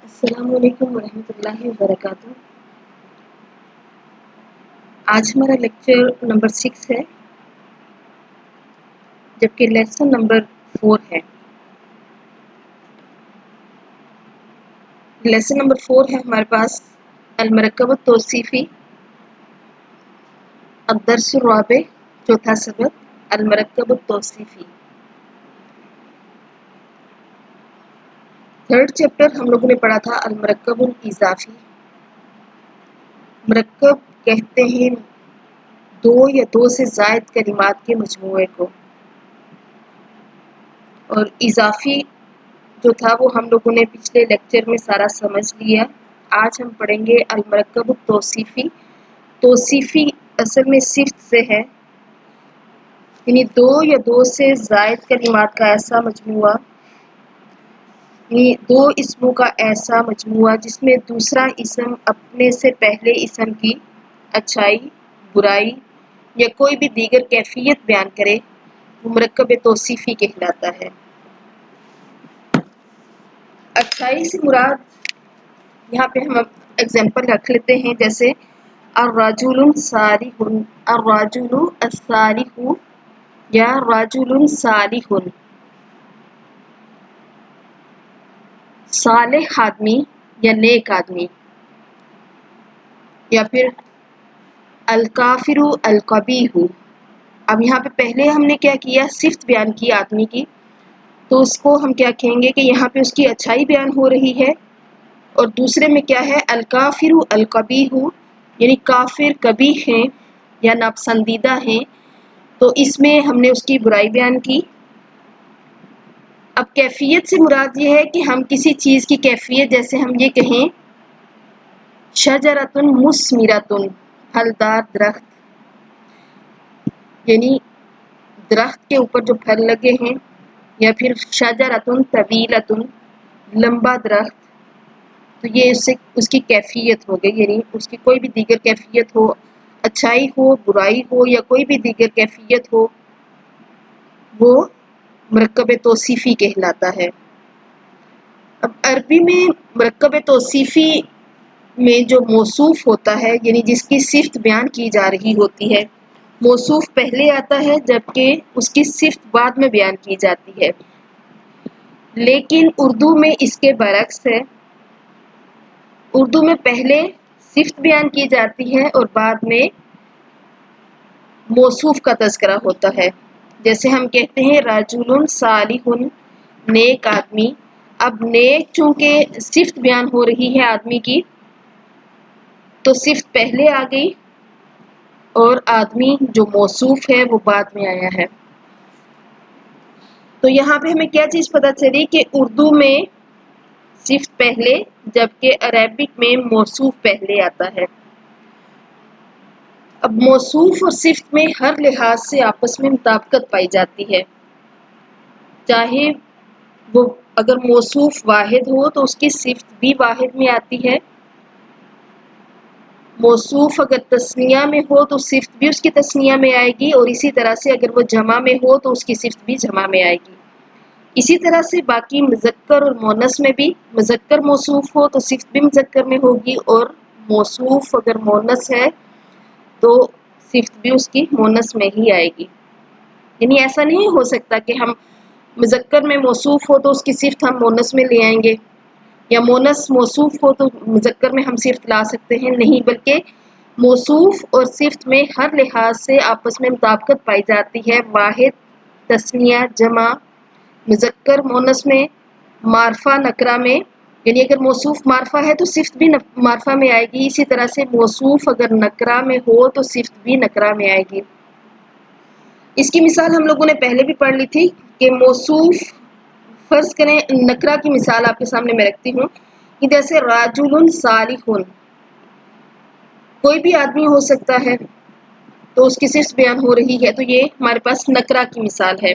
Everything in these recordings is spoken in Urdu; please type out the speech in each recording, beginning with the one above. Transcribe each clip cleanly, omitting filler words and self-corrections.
السلام علیکم ورحمۃ اللہ وبرکاتہ۔ آج ہمارا لیکچر نمبر 6 ہے، جبکہ لیسن نمبر 4 ہے۔ لیسن نمبر 4 ہے ہمارے پاس المرکب التوصیفی، الدرس الرابع، چوتھا سبق المرکب التوصیفی۔ تھرڈ چیپٹر ہم لوگوں نے پڑھا تھا المرکب الاضافی۔ مرکب کہتے ہیں دو یا دو سے زائد کلمات کے مجموعے کو، اور اضافی جو تھا وہ ہم لوگوں نے پچھلے لیکچر میں سارا سمجھ لیا۔ آج ہم پڑھیں گے المرکب التوصیفی۔ توصیفی اصل میں صفت سے ہے، یعنی دو یا دو سے زائد کلمات کا ایسا مجموعہ، یعنی دو اسموں کا ایسا مجموعہ جس میں دوسرا اسم اپنے سے پہلے اسم کی اچھائی، برائی یا کوئی بھی دیگر کیفیت بیان کرے، وہ مرکب توصیفی کہلاتا ہے۔ اچھائی سے مراد یہاں پہ ہم اگزامپل رکھ لیتے ہیں، جیسے الرجل صالح، الرجل الصالح یا رجل صالح، صالح آدمی یا نیک آدمی، یا پھر الکافر القبیح۔ اب یہاں پہ پہلے ہم نے کیا کیا، صفت بیان کی آدمی کی، تو اس کو ہم کیا کہیں گے کہ یہاں پہ اس کی اچھائی بیان ہو رہی ہے، اور دوسرے میں کیا ہے، الکافر القبیح، یعنی کافر قبیح ہیں یا ناپسندیدہ ہیں، تو اس میں ہم نے اس کی برائی بیان کی۔ اب کیفیت سے مراد یہ ہے کہ ہم کسی چیز کی کیفیت، جیسے ہم یہ کہیں شجرۃ مثمرۃ، پھلدار درخت، یعنی درخت کے اوپر جو پھل لگے ہیں، یا پھر شجرۃ طویلۃ، لمبا درخت، تو یہ اس کی کیفیت ہو گئی، یعنی اس کی کوئی بھی دیگر کیفیت ہو، اچھائی ہو، برائی ہو یا کوئی بھی دیگر کیفیت ہو، وہ مرکب توصیفی کہلاتا ہے۔ اب عربی میں مرکب توصیفی میں جو موصوف ہوتا ہے، یعنی جس کی صفت بیان کی جا رہی ہوتی ہے، موصوف پہلے آتا ہے جبکہ اس کی صفت بعد میں بیان کی جاتی ہے۔ لیکن اردو میں اس کے برعکس ہے، اردو میں پہلے صفت بیان کی جاتی ہے اور بعد میں موصوف کا تذکرہ ہوتا ہے۔ جیسے ہم کہتے ہیں رجل صالح، نیک آدمی۔ اب نیک چونکہ صفت بیان ہو رہی ہے آدمی کی، تو صفت پہلے آ گئی اور آدمی جو موصوف ہے وہ بعد میں آیا ہے۔ تو یہاں پہ ہمیں کیا چیز پتہ چلی کہ اردو میں صفت پہلے جبکہ عربک میں موصوف پہلے آتا ہے۔ اب موصوف اور صفت میں ہر لحاظ سے آپس میں مطابقت پائی جاتی ہے، چاہے وہ اگر موصوف واحد ہو تو اس کی صفت بھی واحد میں آتی ہے، موصوف اگر تثنیہ میں ہو تو صفت بھی اس کی تثنیہ میں آئے گی، اور اسی طرح سے اگر وہ جمع میں ہو تو اس کی صفت بھی جمع میں آئے گی۔ اسی طرح سے باقی مذکر اور مؤنث میں بھی، مذکر موصوف ہو تو صفت بھی مذکر میں ہوگی، اور موصوف اگر مؤنث ہے تو صفت بھی اس کی مؤنث میں ہی آئے گی۔ یعنی ایسا نہیں ہو سکتا کہ ہم مذکر میں موصوف ہو تو اس کی صفت ہم مؤنث میں لے آئیں گے، یا مؤنث موصوف ہو تو مذکر میں ہم صفت لا سکتے ہیں، نہیں، بلکہ موصوف اور صفت میں ہر لحاظ سے آپس میں مطابقت پائی جاتی ہے، واحد، تثنیہ، جمع، مذکر مؤنث میں، معرفہ نکرہ میں، یعنی اگر موصوف معرفہ ہے تو صفت بھی معرفہ میں آئے گی، اسی طرح سے موصوف اگر نکرہ میں ہو تو صفت بھی نکرہ میں آئے گی۔ اس کی مثال ہم لوگوں نے پہلے بھی پڑھ لی تھی کہ موصوف، فرض کریں نکرہ کی مثال آپ کے سامنے میں رکھتی ہوں کہ جیسے رجل صالح، کوئی بھی آدمی ہو سکتا ہے تو اس کی صفت بیان ہو رہی ہے، تو یہ ہمارے پاس نکرہ کی مثال ہے۔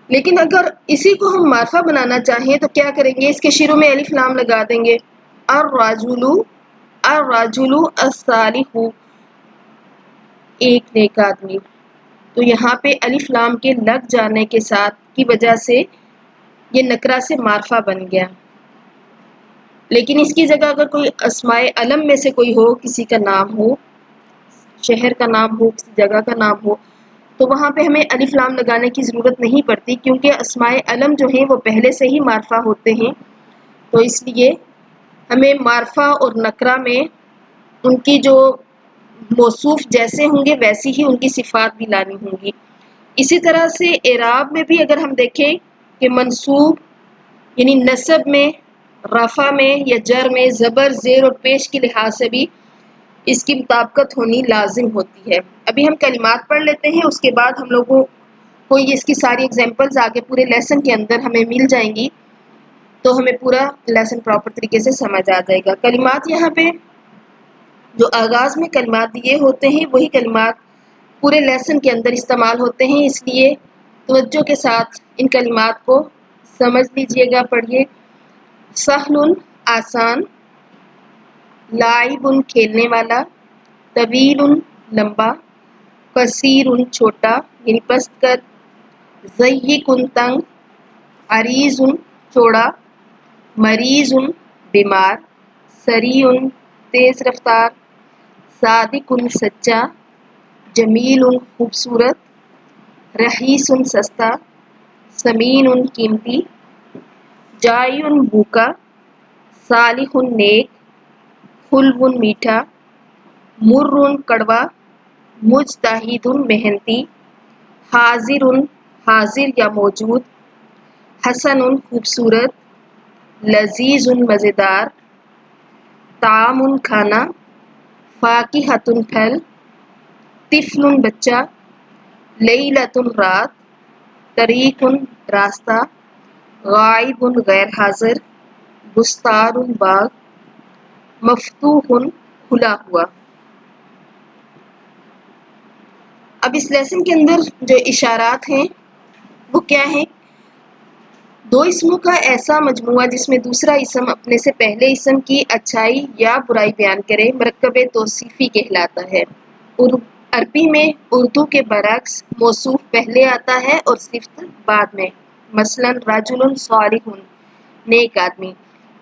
لیکن اگر اسی کو ہم معرفہ بنانا چاہیں تو کیا کریں گے، اس کے شروع میں الف لام لگا دیں گے، الرجل، الرجل الصالح، ایک نیک آدمی، تو یہاں پہ الف لام کے لگ جانے کے ساتھ کی وجہ سے یہ نکرہ سے معرفہ بن گیا۔ لیکن اس کی جگہ اگر کوئی اسمائے علم میں سے کوئی ہو، کسی کا نام ہو، شہر کا نام ہو، کسی جگہ کا نام ہو، تو وہاں پہ ہمیں الف لام لگانے کی ضرورت نہیں پڑتی، کیونکہ اسمائے علم جو ہیں وہ پہلے سے ہی معرفہ ہوتے ہیں. تو اس لیے ہمیں معرفہ اور نکرہ میں ان کی جو موصوف جیسے ہوں گے ویسی ہی ان کی صفات بھی لانی ہوں گی. اسی طرح سے اعراب میں بھی اگر ہم دیکھیں کہ منصوب یعنی نصب میں، رفع میں یا جر میں زبر، زیر اور پیش کے لحاظ سے بھی اس کی مطابقت ہونی لازم ہوتی ہے. ابھی ہم کلمات پڑھ لیتے ہیں، اس کے بعد ہم لوگوں کو اس کی ساری ایگزامپلز آگے پورے لیسن کے اندر ہمیں مل جائیں گی، تو ہمیں پورا لیسن پراپر طریقے سے سمجھ آ جائے گا. کلمات یہاں پہ جو آغاز میں کلمات دیے ہوتے ہیں وہی کلمات پورے لیسن کے اندر استعمال ہوتے ہیں، اس لیے توجہ کے ساتھ ان کلمات کو سمجھ لیجئے گا. پڑھیے. سہل آسان، لائب کھیلنے والا، طویل لمبا، قصیر چھوٹا یعنی پست قد، ضیق تنگ، عریض چوڑا، مریض بیمار، سریع تیز رفتار، صادق سچا، جمیل خوبصورت، رخیص سستا، ثمین قیمتی، جائع بھوکا، صالح نیک، حلو میٹھا، مر کڑوا، مجتہد محنتی، حاضر حاضر یا موجود، حسن خوبصورت، لذیذ مزیدار، طعام کھانا، فاکہۃ پھل، طفل بچہ، لیلۃ رات، طریق راستہ، غائب غیر حاضر، بستان باغ، مفتوح کھلا ہوا. اب اس لیسن کے اندر جو اشارات ہیں وہ کیا ہیں؟ دو اسموں کا ایسا مجموعہ جس میں دوسرا اسم اپنے سے پہلے اسم کی اچھائی یا برائی بیان کرے مرکب توصیفی کہلاتا ہے. عربی میں اردو کے برعکس موصوف پہلے آتا ہے اور صفت بعد میں. مثلا رجل صالح، نیک آدمی.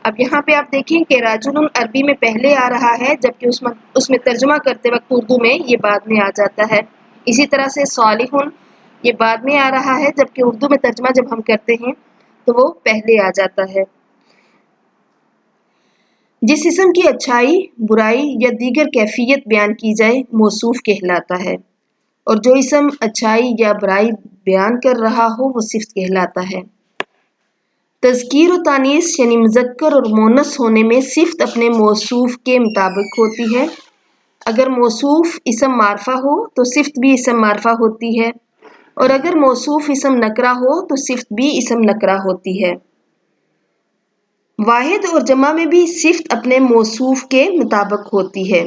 اب یہاں پہ آپ دیکھیں کہ رجل عربی میں پہلے آ رہا ہے، جبکہ اس میں ترجمہ کرتے وقت اردو میں یہ بعد میں آ جاتا ہے. اسی طرح سے صالح یہ بعد میں آ رہا ہے، جبکہ اردو میں ترجمہ جب ہم کرتے ہیں تو وہ پہلے آ جاتا ہے. جس اسم کی اچھائی، برائی یا دیگر کیفیت بیان کی جائے موصوف کہلاتا ہے، اور جو اسم اچھائی یا برائی بیان کر رہا ہو وہ صفت کہلاتا ہے. تذکیر و تانیث یعنی مذکر اور مؤنث ہونے میں صفت اپنے موصوف کے مطابق ہوتی ہے. اگر موصوف اسم معرفہ ہو تو صفت بھی اسم معرفہ ہوتی ہے، اور اگر موصوف اسم نکرہ ہو تو صفت بھی اسم نکرہ ہوتی ہے. واحد اور جمع میں بھی صفت اپنے موصوف کے مطابق ہوتی ہے.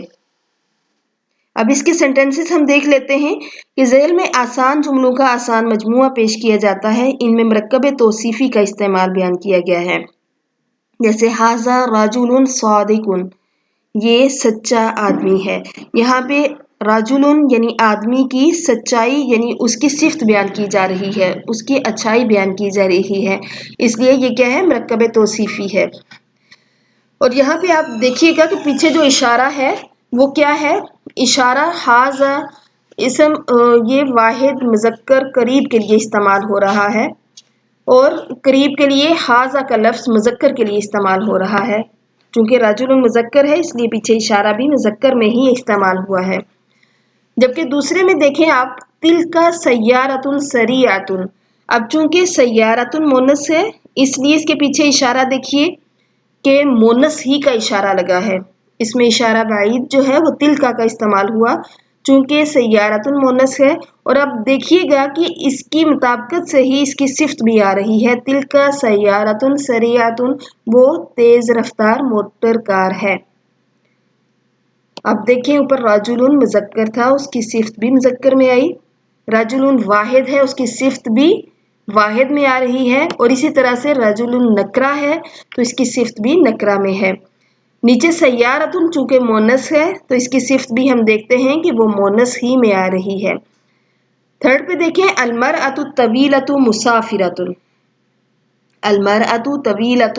اب اس کے سینٹنسز ہم دیکھ لیتے ہیں کہ ذیل میں آسان جملوں کا آسان مجموعہ پیش کیا جاتا ہے. ان میں مرکب توصیفی کا استعمال بیان کیا گیا ہے، جیسے ھذا رجل صادق، یہ سچا آدمی ہے. یہاں پہ رجل یعنی آدمی کی سچائی یعنی اس کی صفت بیان کی جا رہی ہے، اس کی اچھائی بیان کی جا رہی ہے، اس لیے یہ کیا ہے؟ مرکب توصیفی ہے. اور یہاں پہ آپ دیکھیے گا کہ پیچھے جو اشارہ ہے وہ کیا ہے؟ اشارہ ھذا اسم یہ واحد مذکر قریب کے لیے استعمال ہو رہا ہے، اور قریب کے لیے ھذا کا لفظ مذکر کے لیے استعمال ہو رہا ہے. چونکہ رجل مذکر ہے اس لیے پیچھے اشارہ بھی مذکر میں ہی استعمال ہوا ہے. جبکہ دوسرے میں دیکھیں آپ تلک سیارۃ سریعۃ. اب چونکہ سیارۃ مؤنث ہے اس لیے اس کے پیچھے اشارہ دیکھیے کہ مؤنث ہی کا اشارہ لگا ہے. اس میں اشارہ بعید جو ہے وہ تلک کا استعمال ہوا چونکہ سیارۃ مؤنث ہے. اور اب دیکھیے گا کہ اس کی مطابقت سے ہی اس کی صفت بھی آ رہی ہے. تلک سیارۃ سریعۃ، وہ تیز رفتار موٹر کار ہے. اب دیکھیں اوپر رجل مذکر تھا، اس کی صفت بھی مذکر میں آئی. رجل واحد ہے، اس کی صفت بھی واحد میں آ رہی ہے. اور اسی طرح سے رجل نکرہ ہے تو اس کی صفت بھی نکرہ میں ہے. نیچے سیارۃ چونکہ مؤنث ہے تو اس کی صفت بھی ہم دیکھتے ہیں کہ وہ مؤنث ہی میں آ رہی ہے. تھرڈ پہ دیکھیں المرأۃ طویلۃ مسافرۃ. المرأۃ طویلۃ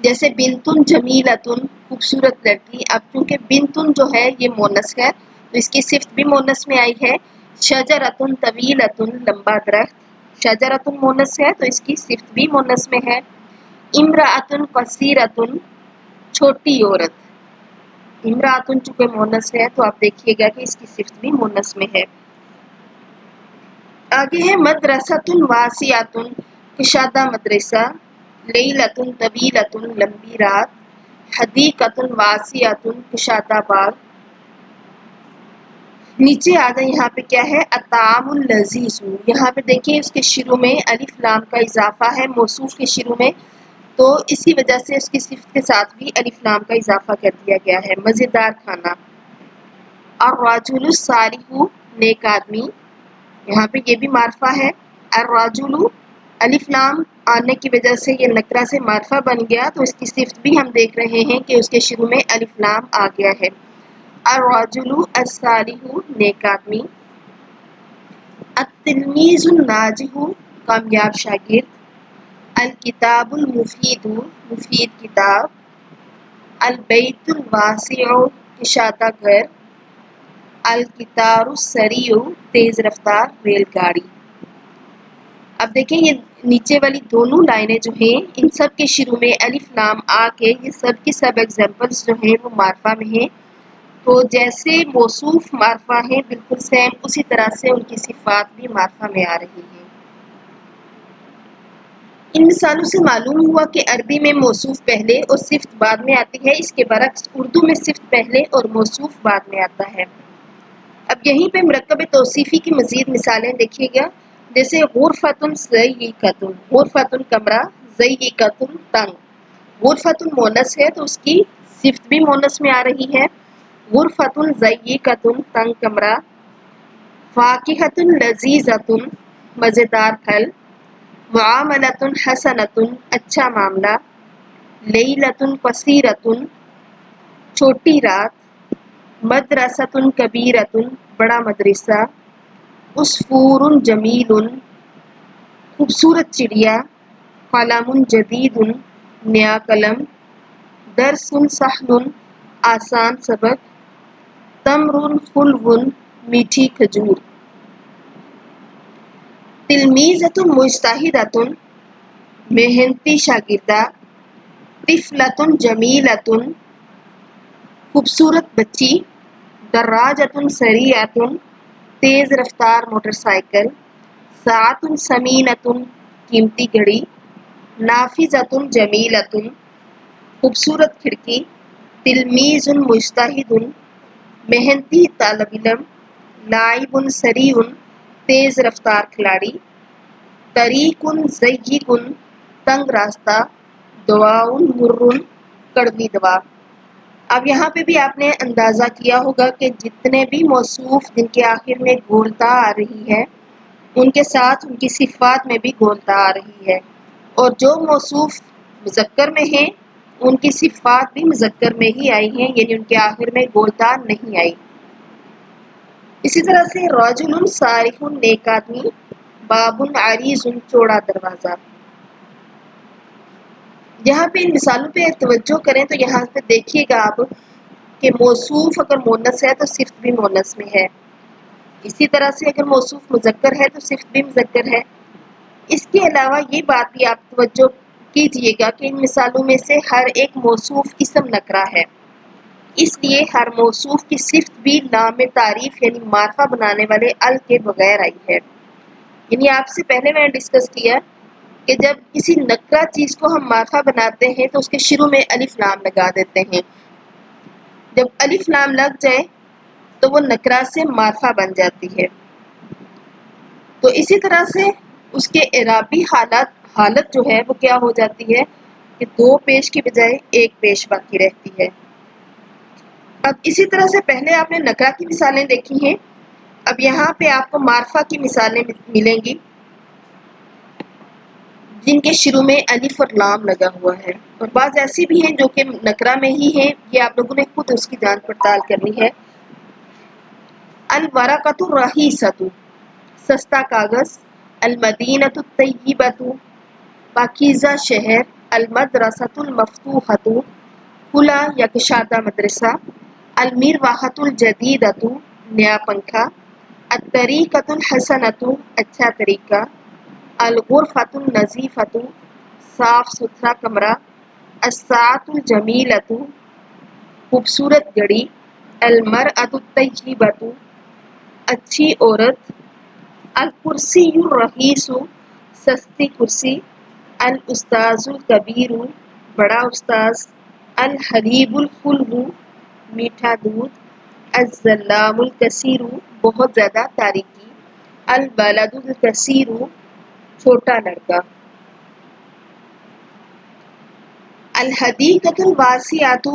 جیسے بنتن جمیلتن خوبصورت لڑکی. اب چونکہ بنتن جو ہے یہ مونس ہے تو اس کی صفت بھی مونس میں آئی ہے. شجرتن طویلتن لمبا درخت. شجرتن مونس ہے تو اس کی صفت بھی مونس میں ہے. امرأتن قصیرتن چھوٹی عورت. امرأتن چونکہ مونس ہے تو آپ دیکھیے گا کہ اس کی صفت بھی مونس میں ہے. آگے ہے مدرستن واسعتن کشادہ مدرسہ. لیلتن طویلتن لمبی رات. حدیقتن واسعتن کشادہ باغ. نیچے آ گئے یہاں پہ کیا ہے الطعام اللذیذ. یہاں پہ دیکھیں اس کے شروع میں الف لام کا اضافہ ہے موصوف کے شروع میں تو اسی وجہ سے اس کی صفت کے ساتھ بھی الف لام کا اضافہ کر دیا گیا ہے. مزیدار کھانا. الرجل الصالح نیک آدمی. یہاں پہ یہ بھی معرفہ ہے. الرجل الف لام آنے کی وجہ سے یہ نکرہ سے معرفہ بن گیا تو اس کی صفت بھی ہم دیکھ رہے ہیں کہ اس کے شروع میں الف لام آ گیا ہے. الرجل الصالح نیک آدمی. التلمیذ الناجح کامیاب شاگرد. الکتاب المفید مفید کتاب. البیت الواسع کشادہ گھر. القطار السریع تیز رفتار ریل گاڑی. اب دیکھیں یہ نیچے والی دونوں لائنیں جو ہیں ان سب کے شروع میں الف لام آ کے یہ سب کی سب ایگزامپلس جو ہیں وہ معرفہ میں ہیں. تو جیسے موصوف معرفہ ہیں بالکل سیم اسی طرح سے ان کی صفات بھی معرفہ میں آ رہی ہیں. ان مثالوں سے معلوم ہوا کہ عربی میں موصوف پہلے اور صفت بعد میں آتی ہے. اس کے برعکس اردو میں صفت پہلے اور موصوف بعد میں آتا ہے. اب یہیں پہ مرکب توصیفی کی مزید مثالیں دیکھیے گا. جیسے غرفتن ضیقتن. غرفتن کمرہ. ضیقتن تنگ. غرفتن مونس ہے تو اس کی صفت بھی مونس میں آ رہی ہے. غرفتن ضیقتن تنگ کمرہ. فاکہۃ لذیذۃ مزیدار پھل. معاملۃ حسنۃ اچھا معاملہ. لیلۃ قصیرۃ چھوٹی رات. مدرسۃ کبیرۃ بڑا مدرسہ. عصفور جمیل خوبصورت چڑیا. قلم جدید نیا قلم. درس سہل آسان سبق. تمر خلو میٹھی کھجور. تلمیذۃ مجتہدۃ محنتی شاگردہ. طفلۃ جمیلۃ خوبصورت بچی. دراجۃ سریعۃ تیز رفتار موٹر سائیکل. ساعۃ ثمینۃ قیمتی گھڑی. نافذۃ جمیلۃ خوبصورت کھڑکی. تلمیذ مجتہد محنتی طالب علم. لاعب سریع تیز رفتار کھلاڑی. طریق ضیق تنگ راستہ. دواء مر کڑوی دوا. اب یہاں پہ بھی آپ نے اندازہ کیا ہوگا کہ جتنے بھی موصوف جن کے آخر میں گولتا آ رہی ہے ان کے ساتھ ان کی صفات میں بھی گولتا آ رہی ہے. اور جو موصوف مذکر میں ہیں ان کی صفات بھی مذکر میں ہی آئی ہیں یعنی ان کے آخر میں گولتا نہیں آئی. اسی طرح سے رجل صالح نیک آدمی. باب عریض چوڑا دروازہ. یہاں پہ ان مثالوں پہ توجہ کریں تو یہاں پہ دیکھیے گا آپ کہ موصوف اگر مونس ہے تو صفت بھی مونس میں ہے. اسی طرح سے اگر موصوف مذکر ہے تو صفت بھی مذکر ہے. اس کے علاوہ یہ بات بھی آپ توجہ کیجئے گا کہ ان مثالوں میں سے ہر ایک موصوف اسم نکرہ ہے. اس لیے ہر موصوف کی صفت بھی نام تعریف یعنی معرفہ بنانے والے ال کے بغیر آئی ہے. یعنی آپ سے پہلے میں نے ڈسکس کیا کہ جب کسی نکرہ چیز کو ہم معرفہ بناتے ہیں تو اس کے شروع میں الف لام لگا دیتے ہیں. جب الف لام لگ جائے تو وہ نکرہ سے معرفہ بن جاتی ہے. تو اسی طرح سے اس کے اعرابی حالت جو ہے وہ کیا ہو جاتی ہے کہ دو پیش کی بجائے ایک پیش باقی رہتی ہے. اب اسی طرح سے پہلے آپ نے نکرہ کی مثالیں دیکھی ہیں. اب یہاں پہ آپ کو معرفہ کی مثالیں ملیں گی جن کے شروع میں الف اور لام لگا ہوا ہے. اور بعض ایسی بھی ہیں جو کہ نکرہ میں ہی ہیں. یہ آپ لوگوں نے خود اس کی جانچ پڑتال کرنی ہے. الورقۃ الرخیصۃ سستا کاغذ. المدینۃ الطیبۃ پاکیزہ شہر. المدرسۃ المفتوحۃ کھلا یا کشادہ مدرسہ، المروحۃ الجدیدۃ نیا پنکھا، الطریقۃ الحسنۃ اچھا طریقہ، الغرفۃ النظیفۃ صاف ستھرا کمرہ، الساعۃ الجمیلۃ خوبصورت گھڑی، المرأۃ الطیبۃ اچھی عورت، الکرسی الرخیص سستی کرسی، الاستاذ الکبیر بڑا استاذ، الحلیب الحلو میٹھا دودھ، الظلام الکثیر بہت زیادہ تاریکی، الولد الکثیر چھوٹا لڑکا، الحدیقۃ الواسعۃ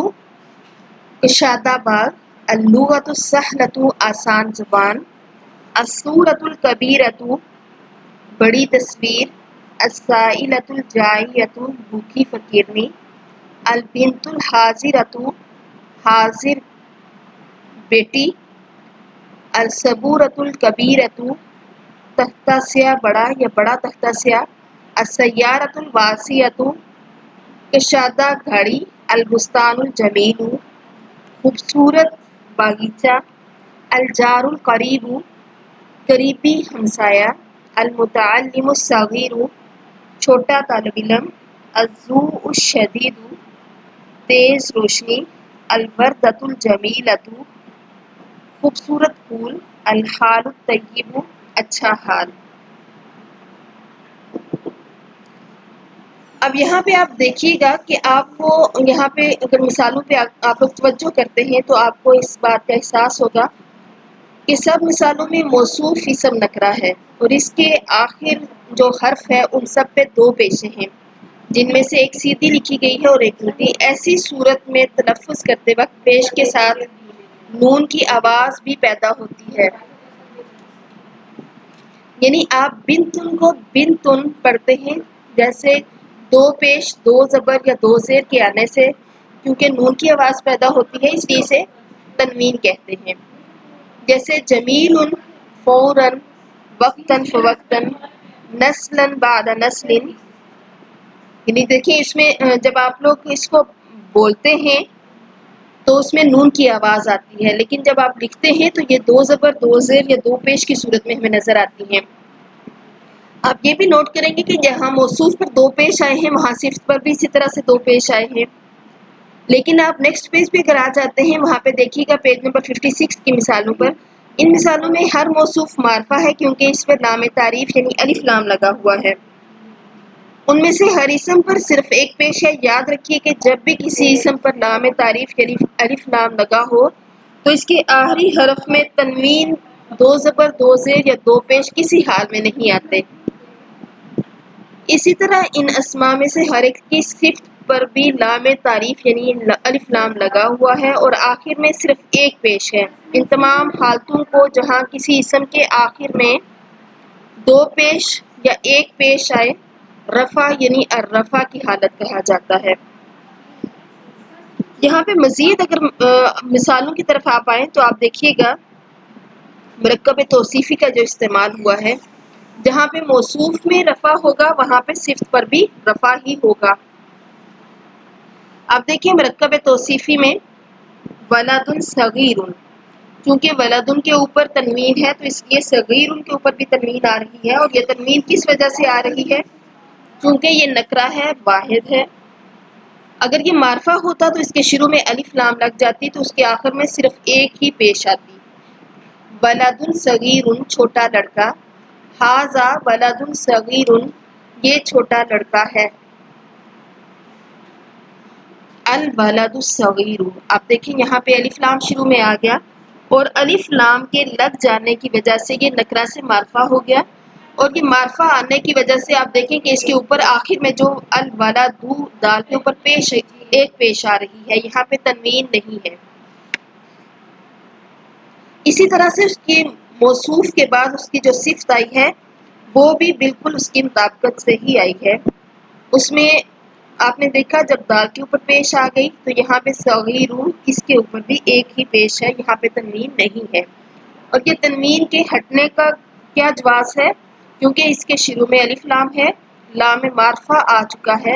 کشادہ باغ، اللغۃ السہلۃ آسان زبان، الصورۃ الکبیرۃ بڑی تصویر، السائلۃ الجائعۃ بھوکی فقیرنی، البنت الحاضرۃ حاضر بیٹی، الصبورۃ الکبیرۃ تختہ سیاہ بڑا یا بڑا تختہ سیاہ، السیارۃ الواسعۃ کشادہ گاڑی، البستان الجمیل خوبصورت باغیچہ، الجار القریب قریبی ہمسایہ، المتعلم الصغیر چھوٹا طالب علم، الضوء الشدید تیز روشنی، الوردۃ الجمیلۃ خوبصورت پھول، الحال الطیب اچھا حال۔ اب یہاں پہ آپ دیکھیے گا کہ آپ کو یہاں پہ اگر مثالوں پہ آپ لوگ توجہ کرتے ہیں تو آپ کو اس بات کا احساس ہوگا کہ سب مثالوں میں موصوف اسم نکرہ ہے اور اس کے آخر جو حرف ہے ان سب پہ دو پیشیں ہیں جن میں سے ایک سیدھی لکھی گئی ہے اور ایک الٹی۔ ایسی صورت میں تلفظ کرتے وقت پیش کے ساتھ نون کی آواز بھی پیدا ہوتی ہے، یعنی آپ بنتن کو بنتن پڑھتے ہیں جیسے دو پیش دو زبر یا دو زیر کے آنے سے، کیونکہ نون کی آواز پیدا ہوتی ہے اس لیے اسے تنوین کہتے ہیں، جیسے جمیل فوراً، وقتاً فوقتاً، نسلاً بعد نسل، یعنی دیکھیں اس میں جب آپ لوگ اس کو بولتے ہیں تو اس میں نون کی آواز آتی ہے، لیکن جب آپ لکھتے ہیں تو یہ دو زبر دو زیر یا دو پیش کی صورت میں ہمیں نظر آتی ہیں۔ آپ یہ بھی نوٹ کریں گے کہ جہاں موصوف پر دو پیش آئے ہیں وہاں صفت پر بھی اسی طرح سے دو پیش آئے ہیں، لیکن آپ نیکسٹ پیج پہ اگر آ جاتے ہیں وہاں پہ دیکھیے گا پیج نمبر 56 کی مثالوں پر، ان مثالوں میں ہر موصوف معرفہ ہے کیونکہ اس پر لام تعریف یعنی الف لام لگا ہوا ہے۔ ان میں سے ہر اسم پر صرف ایک پیش ہے۔ یاد رکھیے کہ جب بھی کسی اسم پر لام تعریف یعنی الف لام لگا ہو تو اس کے آخری حرف میں تنوین، دو زبر دو زیر یا دو پیش کسی حال میں نہیں آتے۔ اسی طرح ان اسماء میں سے ہر ایک کی صفت پر بھی لام تعریف یعنی الف لام لگا ہوا ہے اور آخر میں صرف ایک پیش ہے۔ ان تمام حالتوں کو جہاں کسی اسم کے آخر میں دو پیش یا ایک پیش آئے رفع یعنی الرفع کی حالت کہا جاتا ہے۔ یہاں پہ مزید اگر مثالوں کی طرف آپ آئیں تو آپ دیکھیے گا مرکب توصیفی کا جو استعمال ہوا ہے، جہاں پہ موصوف میں رفع ہوگا وہاں پہ صفت پر بھی رفع ہی ہوگا۔ آپ دیکھیں مرکب توصیفی میں ولد صغیر، چونکہ ولدن کے اوپر تنوین ہے تو اس لیے صغیر کے اوپر بھی تنوین آ رہی ہے، اور یہ تنوین کس وجہ سے آ رہی ہے؟ چونکہ یہ نکرہ ہے، واحد ہے۔ اگر یہ معرفہ ہوتا تو اس کے شروع میں الف لام لگ جاتی تو اس کے آخر میں صرف ایک ہی پیش آتی۔ ولد صغیر چھوٹا لڑکا، ھذا ولد صغیر یہ چھوٹا لڑکا ہے۔ الولد الصغیر، آپ دیکھیں یہاں پہ الف لام شروع میں آ گیا اور الف لام کے لگ جانے کی وجہ سے یہ نکرہ سے معرفہ ہو گیا، اور یہ معرفہ آنے کی وجہ سے آپ دیکھیں کہ اس کے اوپر آخر میں جو الولد دال کے اوپر پیش ایک پیش آ رہی ہے، یہاں پہ تنوین نہیں ہے۔ اسی طرح سے اس کی موصوف کے بعد اس کی جو صفت آئی ہے وہ بھی بالکل اس کی مطابقت سے ہی آئی ہے۔ اس میں آپ نے دیکھا جب دال کے اوپر پیش آ گئی تو یہاں پہ صغیر اس کے اوپر بھی ایک ہی پیش ہے، یہاں پہ تنوین نہیں ہے، اور یہ تنوین کے ہٹنے کا کیا جواز ہے؟ کیونکہ اس کے شروع میں الف لام ہے، لام معرفہ آ چکا ہے،